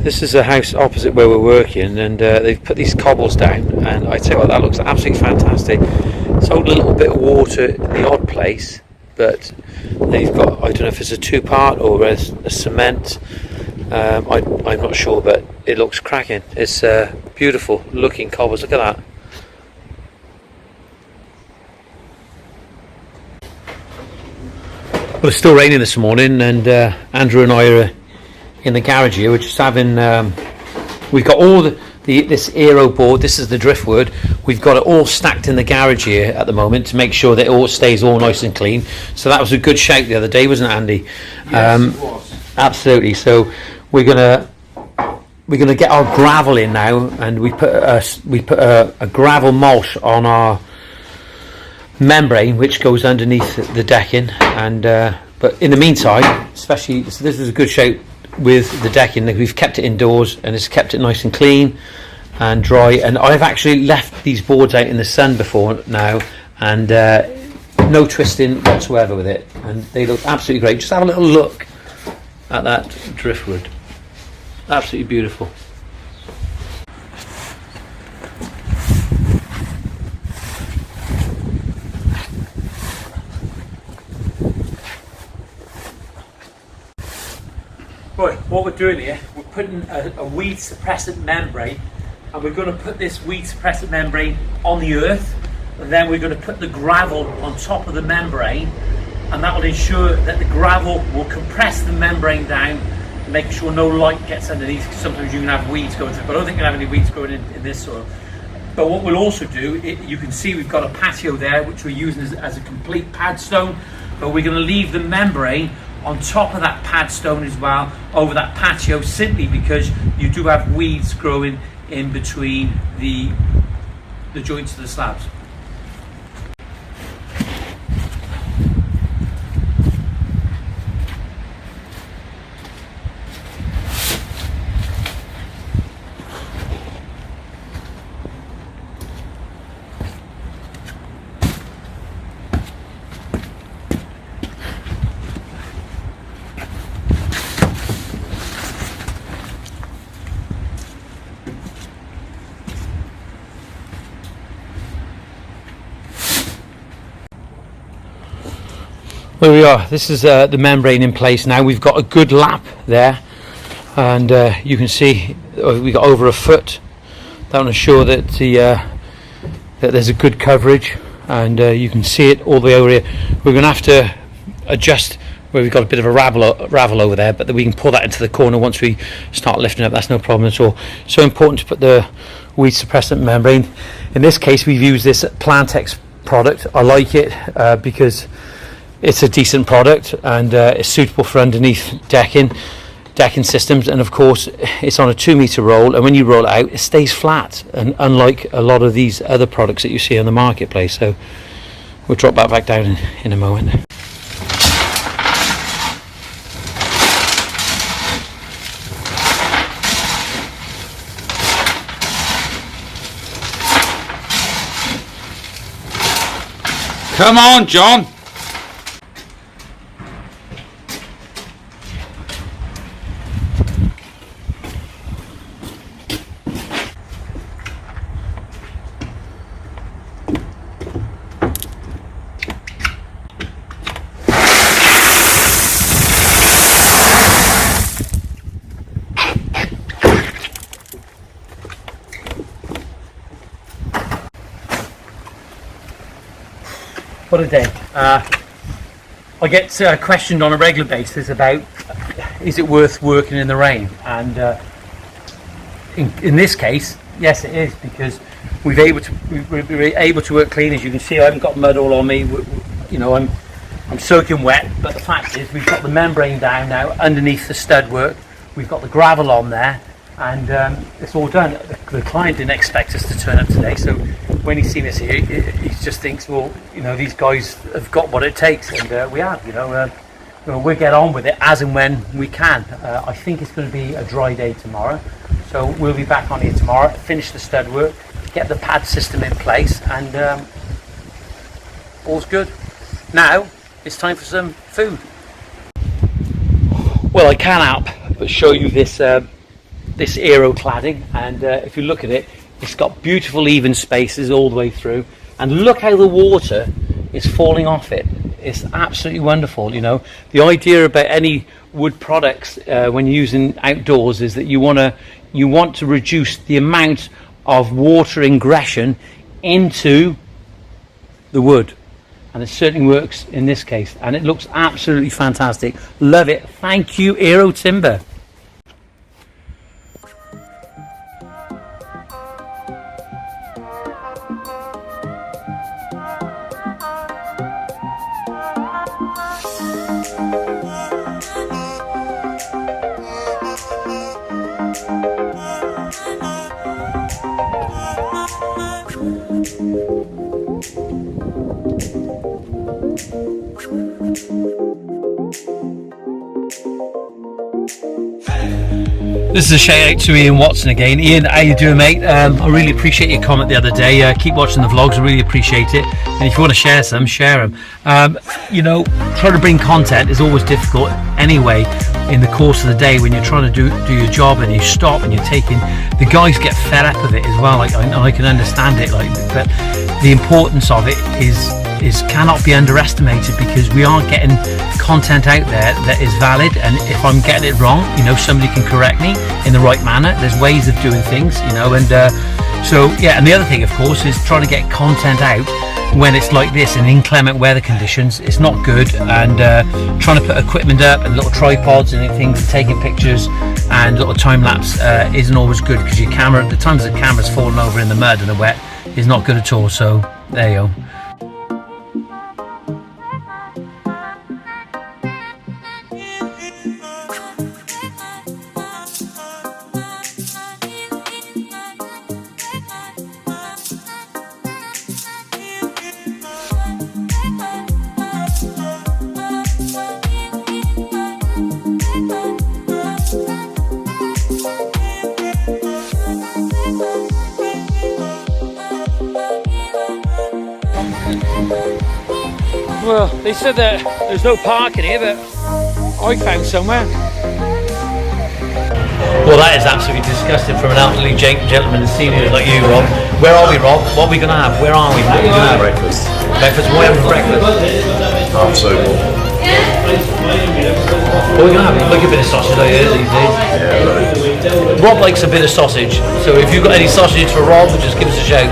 This is a house opposite where we're working, and they've put these cobbles down, and I tell you what, that looks absolutely fantastic. It's a little bit of water in the odd place, but they've got, I don't know if it's a two-part or a cement, I'm not sure, but it looks cracking. It's beautiful looking cobbles. Look at that. Well, it's still raining this morning, and Andrew and I are in the garage here. We're just having we've got all this Iro board. This is the driftwood. We've got it all stacked in the garage here at the moment to make sure that it all stays all nice and clean. So that was a good shout the other day, wasn't it, Andy? Yes, it was. Absolutely. So we're gonna get our gravel in now, and we put a gravel mulch on our membrane which goes underneath the decking, and but in the meantime, especially, so this is a good shout with the decking, we've kept it indoors and it's kept it nice and clean and dry, and I've actually left these boards out in the sun before now, and no twisting whatsoever with it, and they look absolutely great. Just have a little look at that driftwood, absolutely beautiful. Right, what we're doing here, we're putting a weed suppressant membrane, and we're going to put this weed suppressant membrane on the earth, and then we're going to put the gravel on top of the membrane, and that will ensure that the gravel will compress the membrane down, making sure no light gets underneath, because sometimes you can have weeds going through, but I don't think you can have any weeds growing in this soil. But what we'll also do, you can see we've got a patio there which we're using as a complete pad stone, but we're going to leave the membrane on top of that pad stone as well, over that patio, simply because you do have weeds growing in between the joints of the slabs. There we are. This is the membrane in place now. We've got a good lap there, and you can see we got over a foot. That will ensure that that there's a good coverage, and you can see it all the way over here. We're going to have to adjust where we've got a bit of a ravel over there, but then we can pull that into the corner once we start lifting up. That's no problem at all. So important to put the weed suppressant membrane. In this case, we've used this Plantex product. I like it because it's a decent product, and it's suitable for underneath decking systems, and of course it's on a 2 meter roll, and when you roll it out it stays flat, and unlike a lot of these other products that you see on the marketplace. So we'll drop that back down in a moment. Come on, John. What a day. I get questioned on a regular basis about is it worth working in the rain, and in this case, yes it is, because we're able to work clean. As you can see, I haven't got mud all on me. You know, I'm soaking wet, but the fact is we've got the membrane down now underneath the stud work. We've got the gravel on there, and it's all done. The client didn't expect us to turn up today, so when he's seen us here, he just thinks, well, you know, these guys have got what it takes, and we have. You know, we'll get on with it as and when we can. I think it's going to be a dry day tomorrow, so we'll be back on here tomorrow, finish the stud work, get the pad system in place, and all's good. Now it's time for some food. Well, I can't help but show you this this Iro cladding, and if you look at it, it's got beautiful even spaces all the way through, and look how the water is falling off it. It's absolutely wonderful. You know, the idea about any wood products when you're using outdoors is that you want to reduce the amount of water ingression into the wood, and it certainly works in this case, and it looks absolutely fantastic. Love it. Thank you, Iro Timber. This is a shout out to Ian Watson again. Ian, how you doing, mate? I really appreciate your comment the other day. Keep watching the vlogs, I really appreciate it. And if you want to share some, share them. You know, trying to bring content is always difficult anyway in the course of the day when you're trying to do your job, and you stop and you're taking, the guys get fed up of it as well. Like I can understand it, like, but the importance of it is cannot be underestimated, because we are getting content out there that is valid, and if I'm getting it wrong, you know, somebody can correct me in the right manner. There's ways of doing things, you know, and so yeah. And the other thing, of course, is trying to get content out when it's like this in inclement weather conditions. It's not good, and trying to put equipment up and little tripods and things and taking pictures and little time lapse isn't always good, because your camera, the times the camera's falling over in the mud and the wet, is not good at all. So there you go. Well, they said that there's no parking here, but I found somewhere. Well, that is absolutely disgusting from an elderly gentleman and senior like you, Rob. Where are we, Rob? What are we going to have? Where are we? What are we going to have? Breakfast. Breakfast? What are we having for breakfast? Half sober. What are we going to have? You like a bit of sausage like these days? Yeah, right. Rob likes a bit of sausage, so if you've got any sausage for Rob, just give us a shout.